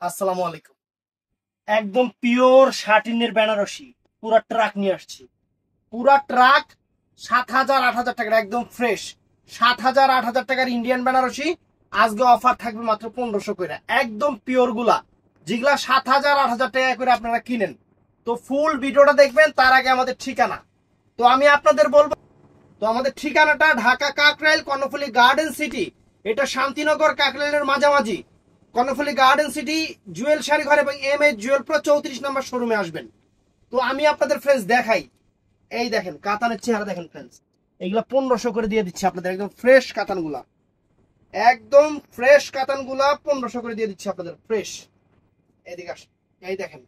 আসসালামু আলাইকুম। একদম পিওর শাটিনের বেনারসি পুরা ট্রাক নিয়ে আসছি। পুরা ট্রাক 7,000 8,000 টাকার একদম ফ্রেশ। 7,000 8,000 টাকার ইন্ডিয়ান বেনারসি আজকে অফার থাকবে মাত্র 1500 করে। একদম পিওর গুলা যেগুলা 7,000 8,000 টাকা করে আপনারা কিনেন। তো ফুল ভিডিওটা দেখবেন, তার আগে আমাদের ঠিকানা। তো আমি আপনাদের বলবো, তো আমাদের ঠিকানাটা ঢাকা কাকরাইল কর্ণফুলী গার্ডেন সিটি। এটা শান্তিনগর কাকরাইলের মাঝামাঝি। কর্ণফুলী গার্ডেন সিটি জুয়েল শাড়ি ঘর এবং এম এ জুয়েল প্রো 34 নম্বর শোরুমে আসবেন। তো আমি আপনাদের ফ্রেন্ডস দেখাই। এই দেখেন কাতানের চেহারা দেখেন ফ্রেন্ডস। এগুলা 1500 করে দিয়ে দিচ্ছি আপনাদের, একদম ফ্রেশ কাতানগুলা। একদম ফ্রেশ কাতানগুলা 1500 করে দিয়ে দিচ্ছি আপনাদের ফ্রেশ। এদিকে আসেন। এই দেখেন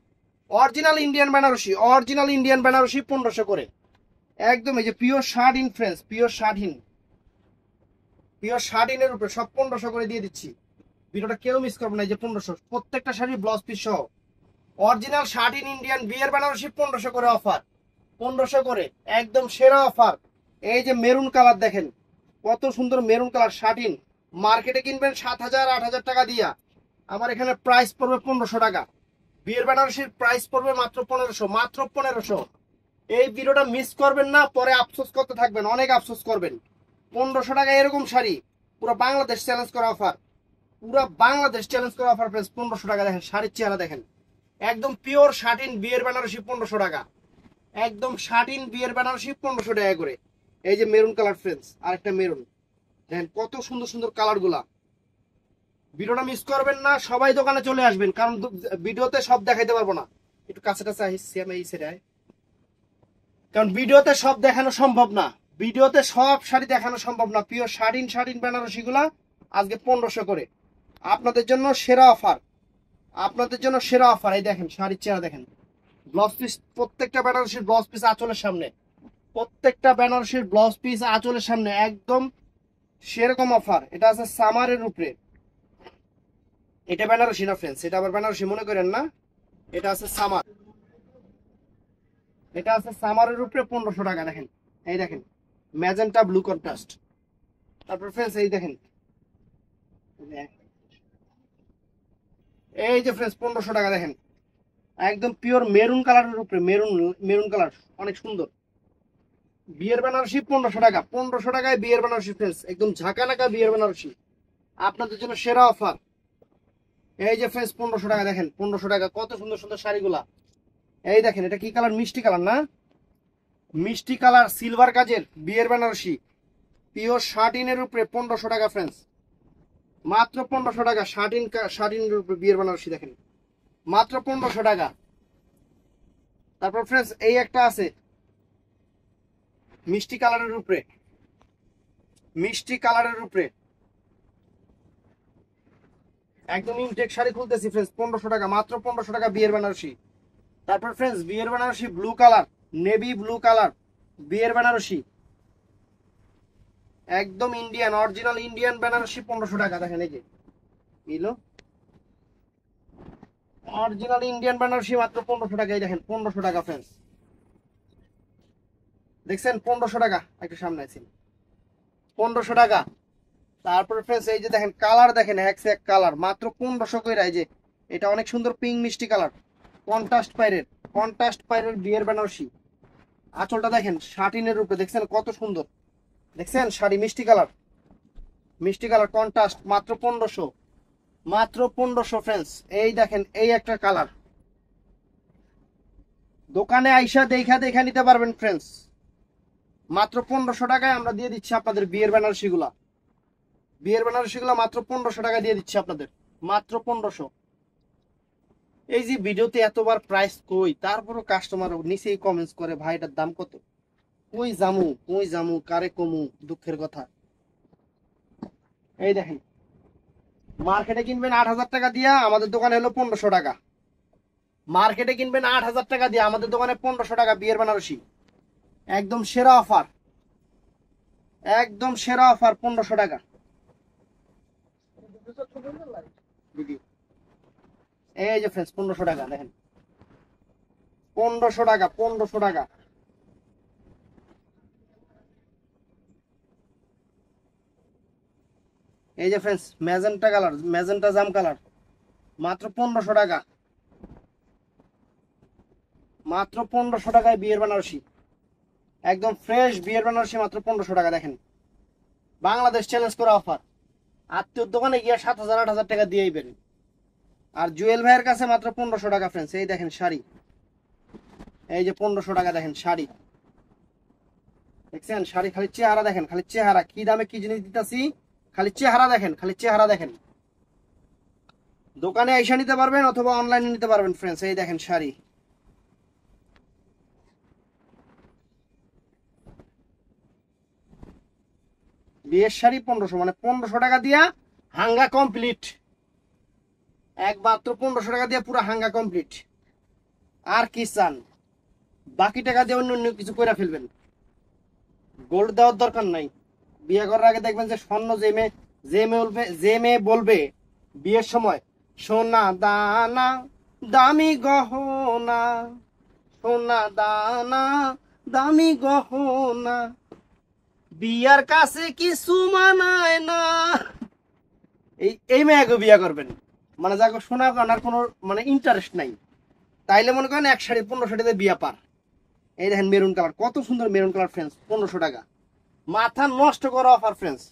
original Indian Banarasi, original Indian Banarasi 1500 করে। একদম এই যে pure satin friends, pure satin, pure শার্টিনের উপরে সব 1500 করে দিয়ে দিচ্ছি। ভিডিওটা কেউ মিস করবে না। এই যে 1500 প্রত্যেকটা শাড়ি ব্লাউজ পিস সহ অরিজিনাল শার্টিন ইন্ডিয়ান বিয়ের বেনারসি 1500 করে অফার, 1500 করে একদম সেরা অফার। এই যে মেরুন কালার দেখেন, কত সুন্দর মেরুন কালার শার্টিন। মার্কেটে কিনবেন 7,000 8,000 টাকা দিয়া, আমার এখানে প্রাইস পড়বে 1500 টাকা। বিয়ের বেনারসির প্রাইস পড়বে মাত্র 1500, মাত্র 1500। এই ভিডিওটা মিস করবেন না, পরে আফসোস করতে থাকবেন, অনেক আফসোস করবেন। 1500 টাকা এরকম শাড়ি পুরো বাংলাদেশ চ্যালেঞ্জ করা অফার, পুরো বাংলাদেশ চ্যালেঞ্জ করা অফার প্রাইস 1500 টাকা। দেখেন শাড়ির চেহারা দেখেন, একদম পিওর শার্টিন বিয়ের বেনারসি 1500 টাকা। একদম শার্টিন বিয়ের বেনারসি 1500 টাকা করে। এই যে মেরুন কালার ফ্রেন্ডস, আরেকটা মেরুন দেখেন, কত সুন্দর সুন্দর কালার গুলা। ভিডিওটা মিস করবেন না, সবাই দোকানে চলে আসবেন, কারণ ভিডিওতে সব দেখাইতে পারবো না। একটু কাছে কাছে আসছি আমি এই সেটাই, কারণ ভিডিওতে সব দেখানো সম্ভব না। ভিডিওতে সব শাড়ি দেখানো সম্ভব না। পিওর শাড়িন শাড়িন বেনারসি গুলা আজকে 1500 করে আপনাদের জন্য সেরা অফার, আপনাদের জন্য সেরা অফার। এই দেখেন শাড়ির চেহারা দেখেন, ব্লাউজ পিস প্রত্যেকটা বেনারসির ব্লাউজ পিস আঁচলের সামনে, প্রত্যেকটা বেনারসির ব্লাউজ পিস আঁচলের সামনে একদম সেরকম অফার। এটা আছে সামারের উপরে, এটা বেনারসি না ফ্রেন্ডস, এটা আবার বেনারসি মনে করেন না, এটা আছে সামার। এটা আছে সামারের উপরে 1500 টাকা। দেখেন এই দেখেন ম্যাজেন্টা ব্লু কন্ট্রাস্ট। তারপর ফ্রেন্ডস এই দেখেন, এই যে ফ্রেন্ডস 1500 টাকা দেখেন, একদম পিওর মেরুন কালারের উপরে, মেরুন, মেরুন কালার অনেক সুন্দর। বিয়ের বেনারসি 1500 টাকা, 1500 টাকায় বিয়ের বেনারসি ফ্রেন্ডস, একদম ঝাঁকানাকা বিয়ের বেনারসি আপনাদের জন্য সেরা অফার। এই যে ফ্রেন্ডস 1500 টাকা দেখেন, 1500 টাকা কত সুন্দর সুন্দর শাড়িগুলা। এই দেখেন এটা কি কালার, মিষ্টি কালার না, মিষ্টি কালার সিলভার কাজের বিয়ের বেনারসি পিওর শার্টিনের উপরে 1500 টাকা ফ্রেন্ডস, মাত্র 1500 টাকা। শার্টিন, শার্টিনের উপরে বিয়ের বেনারসি দেখেন মাত্র 1500 টাকা। তারপর ফ্রেন্ডস এই একটা আছে মিষ্টি কালারের উপরে, মিষ্টি কালারের উপরে একদম ইনটেক শাড়ি খুলতেছি ফ্রেন্ডস 1500 টাকা, মাত্র 1500 টাকা বিয়ের বেনারসি। তারপর ফ্রেন্ডস বিয়ের Banarasi blue colour, navy blue colour বিয়ের বেনারসি, একদম ইন্ডিয়ান অরিজিনাল ইন্ডিয়ান বেনারসি 1500 টাকা। দেখেন এই যে এলো অরিজিনাল ইন্ডিয়ান বেনারসি মাত্র 1500 টাকা। এই দেখেন 1500 টাকা ফ্রেন্ডস, দেখছেন 1500 টাকা। একটু সামনে আছি, 1500 টাকা। তারপরে ফ্রেন্ডস এই যে দেখেন কালার দেখেন, এক সে এক কালার মাত্র 1500 কইরা। এই যে এটা অনেক সুন্দর পিঙ্ক মিষ্টি কালার, কন্ট্রাস্ট পাইরের, কন্ট্রাস্ট পাইরের বিয়ের বেনারসি। আঁচলটা দেখেন শাটিনের উপরে, দেখছেন কত সুন্দর, দেখছেন শাড়ি মিষ্টি কালার, মিষ্টি কালার কন্ট্রাস্ট মাত্র 1500, মাত্র 1500 ফ্রেন্ডস। এই দেখেন এই একটা কালার, দোকানে আইসা দেখা দেখা নিতে পারবেন ফ্রেন্ডস। মাত্র 1500 টাকায় আমরা দিয়ে দিচ্ছি আপনাদের বিয়ের বেনারসি গুলা, বিয়ের বেনারসি গুলা মাত্র 1500 টাকা দিয়ে দিচ্ছি আপনাদের, মাত্র 1500। এই যে ভিডিওতে এতবার প্রাইস কই, তারপরও কাস্টমার নিচেই কমেন্টস করে ভাই এটার দাম কত, কই জামু, কই জামু, কারে কমু, দুঃখের কথা। এই দেখেন মার্কেটে কিনবেন 8,000 টাকা দিয়া, আমাদের দোকানে হলো 1500 টাকা। মার্কেটে কিনবেন 8,000 টাকা দিয়ে, আমাদের দোকানে 1500 টাকা বিয়ের বেনারসি। একদম সেরা অফার, একদম সেরা অফার 1500 টাকা। এই যে ফ্রেন্ডস 1500 টাকা দেখেন, 1500 টাকা, 1500 টাকা। এই যে ফ্রেন্ডস ম্যাজেন্টা কালার, ম্যাজেন্টা জাম কালার, মাত্র 1500 টাকা, মাত্র 1500 টাকায় বিয়ের বেনারসি, একদম ফ্রেশ বিয়ের বেনারসি মাত্র 1500 টাকা। দেখেন বাংলাদেশ চ্যালেঞ্জ করা অফার, আত্মীয় দোকানে গিয়ে 7000 8000 টাকা দিয়েই বেরেন। আর জুয়েল ভাইয়ের কাছে মাত্র 1500 টাকা ফ্রেন্ডস। এই দেখেন শাড়ি, এই যে 1500 টাকা দেখেন শাড়ি, দেখছেন শাড়ি, খালি চেহারা দেখেন, খালি চেহারা, কি দামে কি জিনিস দিতেছি, খালি চেহারা দেখেন, খালি চেহারা দেখেন। দোকানে এসে নিতে পারবেন অথবা অনলাইনে নিতে পারবেন ফ্রেন্ডস। এই দেখেন শাড়ি, বিয়ের শাড়ি 1500, মানে 1500 টাকা দিয়া হাঙ্গা কমপ্লিট, একমাত্র 1500 টাকা দিয়ে পুরো হাঙ্গা কমপ্লিট। আর কি চান, বাকি টাকা দিয়ে অন্য অন্য কিছু করে ফেলবেন, গোল্ড দেওয়ার দরকার নাই। বিয়ে করার আগে দেখবেন যে স্বর্ণ যে মেয়ে বলবে বিয়ের সময় সোনা দানা দামি গহনা, সোনা দানা দামি গহনা, বিয়ার কাছে কিছু মানায় না, এই মেয়েকে বিয়ে করবেন, মানে যাকে সোনা গহনার কোনো মানে ইন্টারেস্ট নাই, তাইলে মনে করেন 1 শাড়ি 1500 টাকা বিয়া পার। এই দেখেন মেরুন কালার, কত সুন্দর মেরুন কালার ফ্রেন্ডস, 1500 টাকা, মাথা নষ্ট করা অফার ফ্রেন্ডস,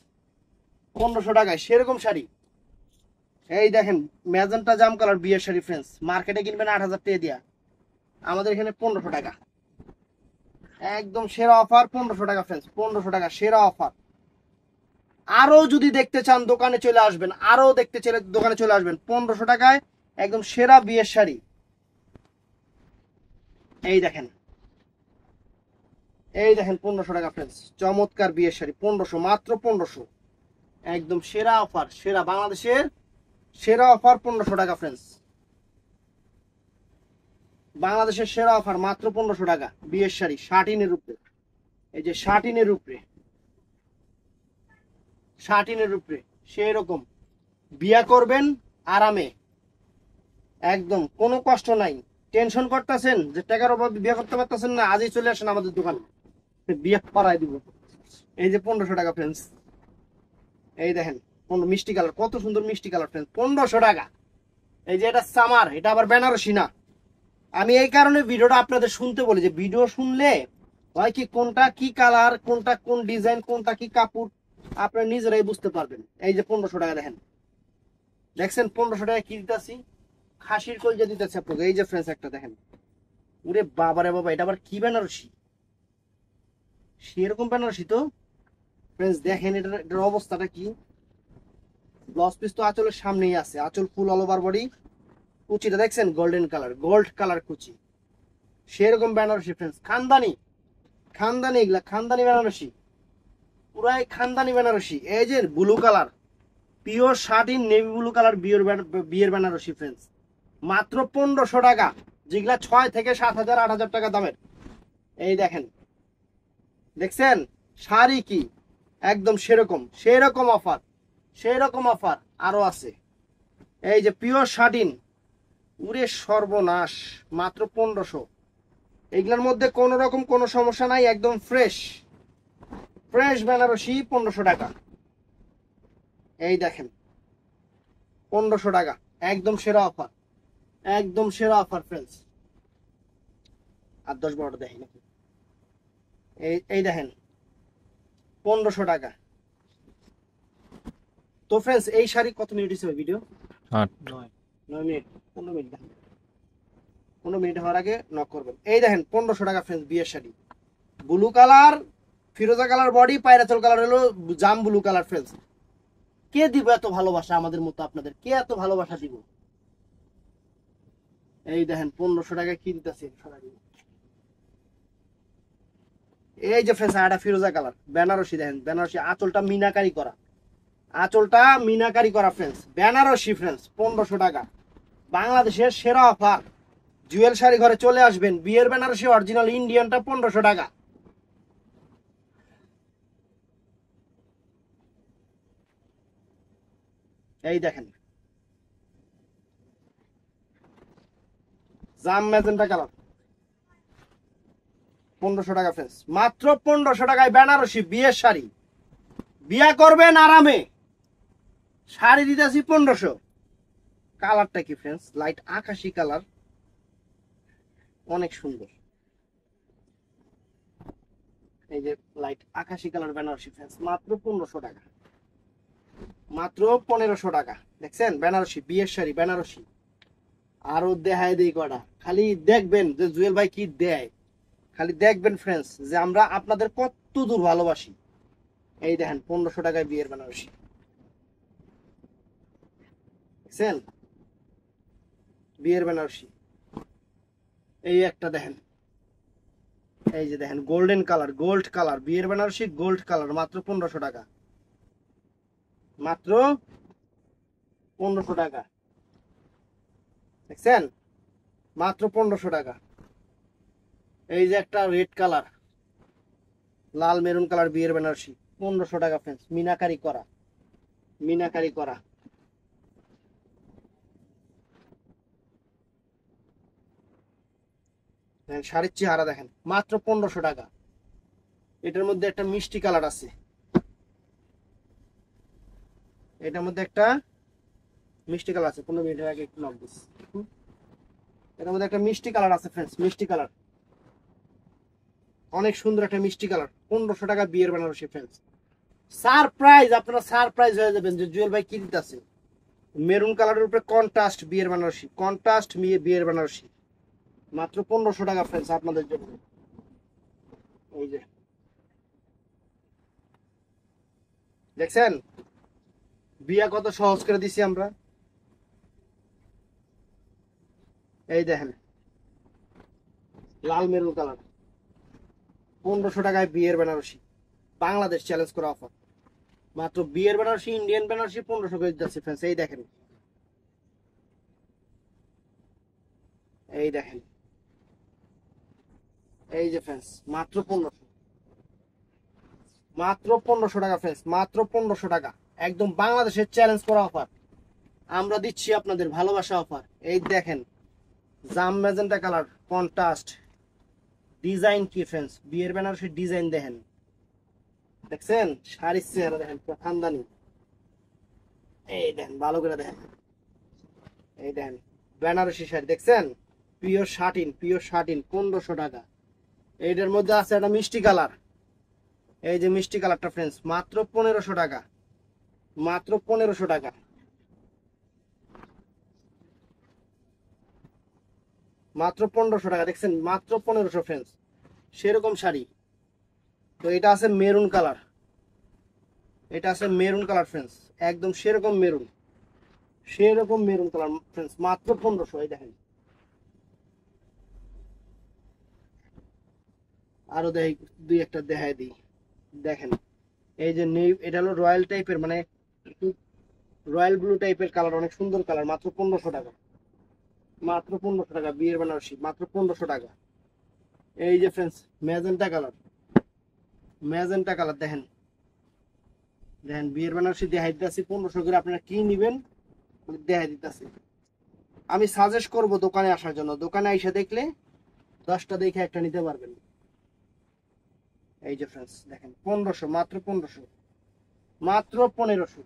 1500 টাকায় সেরকম শাড়ি। এই দেখেন ম্যাজেন্টা জাম কালার বিয়ের শাড়ি ফ্রেন্ডস, মার্কেটে কিনবেন 8000 টাকা দিয়া, আমাদের এখানে 1500 টাকা, একদম সেরা অফার 1500 টাকা ফ্রেন্ডস, 1500 টাকা সেরা অফার। আরো যদি দেখতে চান দোকানে চলে আসবেন, আরো দেখতে চাইলে দোকানে চলে আসবেন, 1500 টাকায় একদম সেরা বিয়ের শাড়ি। এই দেখেন, এই দেখেন 1500 টাকা ফ্রেন্ডস, চমৎকার বিয়ের শাড়ি 1500, মাত্র 1500, একদম সেরা অফার, সেরা বাংলাদেশের সেরা অফার 1500 টাকা ফ্রেন্ডস, বাংলাদেশের সেরা অফার মাত্র 1500 টাকা বিয়ের শাড়ি, শাটিনের উপরে, এই যে শাটিনের উপরে, শাটিনের উপরে সেই রকম বিয়া করবেন আরামে, একদম কোনো কষ্ট নাই। টেনশন করতেছেন যে টাকার অভাবে বিয়ে করতে পারতেছেন না, আজই চলে আসেন আমাদের দোকানে, বিয়ে করাই দিব। এই যে 1500 টাকা ফ্রেন্ডস, এই দেখেন মিষ্টি কালার, কত সুন্দর মিষ্টি কালার ফ্রেন্ডস, 1500 টাকা। এই যে এটা সামার, এটা আবার বেনারসি না। আমি এই কারণে ভিডিওটা আপনাদের শুনতে বলি, যে ভিডিও শুনলে হয় কি কোনটা কি কালার, কোনটা কোন ডিজাইন, কোনটা কি কাপড়, আপনারা নিজেরাই বুঝতে পারবেন। এই যে 1500 টাকা দেখেন, দেখছেন 1500 টাকা কি দিতেছি, খাসির কলজা দিতেছে আপনাকে। এই যে ফ্রেন্ডস একটা দেখেন, ওরে বাবারে বাবা, এটা আবার কি বেনারসি, সেরকম বেনারসি তো ফ্রেন্ডস। দেখেন এটার অবস্থাটা কি, ব্লাউজ পিস তো আঁচলের সামনেই আছে, আঁচল ফুল অল ওভার বডি, কুচিটা দেখছেন গোল্ডেন কালার, গোল্ড কালার কুচি, সেরকম বেনারসি ফ্রেন্ডস, খানদানি, খানদানি, এগুলা খানদানি বেনারসি, পুরাই খানদানি বেনারসি। এই যে blue colour, pure satin navy blue colour বিয়ের বেনারসি ফ্রেন্ডস, মাত্র 1500 টাকা, যেগুলা 6 থেকে 7000 8000 টাকা দামের। এই দেখেন, দেখছেন শাড়ি কি একদম সেরকম, সেরকম অফার, সেরকম অফার আরো আছে। এই যে পিওর শার্টিন, উরে সর্বনাশ, মাত্র 1500, এগুলোর মধ্যে কোন রকম কোনো সমস্যা নাই, একদম ফ্রেশ ফ্রেশ বেনারসি 1500 টাকা। এই দেখেন 1500 টাকা, একদম সেরা অফার, একদম সেরা অফার ফ্রেন্ডস। আর 10-12টা দেখেন, এই দেখেন 1500 টাকা। তো ফ্রেন্ডস এই শাড়ি কত মিনিট হিসেবে ভিডিও, 9 মিনিট, 15 মিনিট, 15 মিনিট হওয়ার আগে নক করবেন। এই দেখেন 1500 টাকা ফ্রেন্ডস বিয়ের শাড়ি, ব্লু কালার, ফিরোজা কালার বডি, পায়রাচল কালার হলো জাম ব্লু কালার ফ্রেন্ডস। কে দিব এত ভালোবাসা আমাদের মতো আপনাদের, কে এত ভালোবাসা দিব। এই দেখেন 1500 টাকায় কি দিতেছে। এই যে ফ্রেন্ডস একটা ফিরোজা কালার বেনারসি, দেখেন বেনারসি, আঁচলটা মিনাকারি করা, আঁচলটা মিনাকারি করা ফ্রেন্ডস, বেনারসি ফ্রেন্ডস 1500 টাকা, বাংলাদেশের সেরা অফার। জুয়েল শাড়ি ঘরে চলে আসবেন, বিয়ের বেনারসি অরিজিনাল ইন্ডিয়ানটা 1500 টাকা। এই দেখেন জাম ম্যাজেন্টা কালার 1500 টাকা ফ্রেন্ডস, মাত্র 1500 টাকায় বেনারসি বিয়ের শাড়ি, বিয়া করবেন আরামে, শাড়ি দিতেছি 1500। কালারটা কি ফ্রেন্ডস, লাইট আকাশি কালার, অনেক সুন্দর। এই যে লাইট আকাশি কালার বেনারসি ফ্রেন্ডস, মাত্র 1500 টাকা, মাত্র 1500 টাকা। দেখছেন বেনারসি বিয়ের শাড়ি বেনারসি। আরো দেখায় দেই কটা, খালি দেখবেন যে জুয়েল ভাই কি দেয়, খালি দেখবেন ফ্রেন্ডস যে আমরা আপনাদের কত দূর ভালোবাসি। এই দেখেন 1500 টাকায় বিয়ের বেনারসি, দেখছেন বিয়ের বেনারসি। এই একটা দেখেন, এই যে দেখেন গোল্ডেন কালার, গোল্ড কালার বিয়ের বেনারসি, গোল্ড কালার, মাত্র 1500 টাকা, মাত্র 1500 টাকা। দেখছেন মাত্র 1500 টাকা। এই যে একটা রেড কালার, লাল মেরুন কালার বিয়ের বেনারসি, 1500 টাকা ফ্রেন্ডস, মিনাকারি করা, মিনাকারি করা। শাড়ির চেহারা দেখেন, মাত্র 1500 টাকা। এটার মধ্যে একটা মিষ্টি কালার আছে, এটার মধ্যে একটা মিষ্টি কালার আছে, 15 মিনিটের আগে একটু নক দিস। এটার মধ্যে একটা মিষ্টি কালার আছে ফ্রেন্ডস, মিষ্টি কালার, অনেক সুন্দর একটা মিষ্টি কালার, 1500 টাকা বিয়ের বেনারসি ফ্রেন্ডস। সারপ্রাইজ, আপনারা সারপ্রাইজ হয়ে যাবেন যে জুয়েল ভাই কি দিতেছে। মেরুন কালারের উপরে কন্ট্রাস্ট বিয়ের বেনারসি, কন্ট্রাস্ট বিয়ের বেনারসি, মাত্র 1500 টাকা ফ্রেন্ডস আপনাদের জন্য। এই যে দেখছেন বিয়া কত সহজ করে দিছি আমরা। এই দেখেন লাল মেরুন কালার, 1500 টাকায় বিয়ের বেনারসি, বাংলাদেশ চ্যালেঞ্জ করা অফার, মাত্র বিয়ের বেনারসি ইন্ডিয়ান বেনারসি 1500 করে দিচ্ছি ফ্রেন্ডস। এই দেখেন, এই দেখেন, এই যে ফ্রেন্ডস মাত্র 1500, মাত্র 1500 টাকা ফ্রেন্ডস, মাত্র 1500 টাকা, একদম বাংলাদেশের চ্যালেঞ্জ করা অফার আমরা দিচ্ছি আপনাদের, ভালোবাসা অফার। এই দেখেন জাম ম্যাজেন্টা কালার কন্ট্রাস্ট, ডিজাইন কি ফ্রেন্ডস, বিয়ের বেনারসির ডিজাইন দেখেন, দেখছেন শাড়ির চেহারা দেখেন খানদানি। এই দেখেন ভালো করে দেখেন, এই দেখেন বেনারসি শাড়ি, দেখছেন পিওর শাটিন, পিওর শাটিন, 1500 টাকা। এইটার মধ্যে আছে একটা মিষ্টি কালার, এই যে মিষ্টি কালারটা ফ্রেন্ডস, মাত্র 1500 টাকা, মাত্র 1500 টাকা, মাত্র 1500 টাকা। দেখছেন মাত্র 1500 ফ্রেন্ডস, সেরকম শাড়ি। তো এটা আছে মেরুন কালার, এটা আছে মেরুন কালার ফ্রেন্ডস, একদম সেরকম মেরুন, সেরকম মেরুন কালার ফ্রেন্ডস, মাত্র 1500। এই দেখেন আরো দেখ দুই একটা দেখাই দিই, দেখেন এই যে এটা হলো রয়্যাল টাইপের, মানে রয়্যাল ব্লু টাইপের কালার, অনেক সুন্দর কালার, মাত্র 1500 টাকা, মাত্র 1500 টাকা বিয়ের বেনারসি, মাত্র 1500 টাকা। এই যে friends magenta colour, magenta colour দেখেন, দেখেন বিয়ের বেনারসি দেখাই দিতেছি 1500 করে, আপনারা কি নিবেন দেখাই দিতেছি। আমি সাজেস্ট করব দোকানে আসার জন্য, দোকানে এসে দেখলে 10টা দেখে একটা নিতে পারবেন। এই যে ফ্রেন্ডস দেখেন 1500, মাত্র 1500, মাত্র 1500।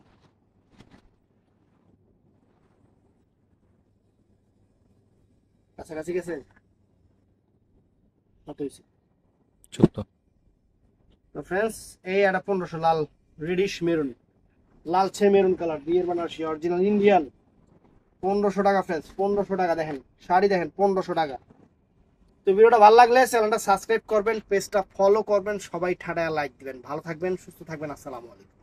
কাছাকাছি গেছে কত হয়েছে 14। তো ফ্রেন্ডস এই একটা 1500 লাল রেডিশ মেরুন, লালচে মেরুন কালার বিয়ের বেনারসি অরিজিনাল ইন্ডিয়ান, 1500 টাকা ফ্রেন্ডস, 1500 টাকা। দেখেন শাড়ি দেখেন 1500 টাকা। তো ভিডিওটা ভালো লাগলে চ্যানেলটা সাবস্ক্রাইব করবেন, পেজটা ফলো করবেন, সবাই ঠাডা লাইক দিবেন। ভালো থাকবেন, সুস্থ থাকবেন, আসসালামু আলাইকুম।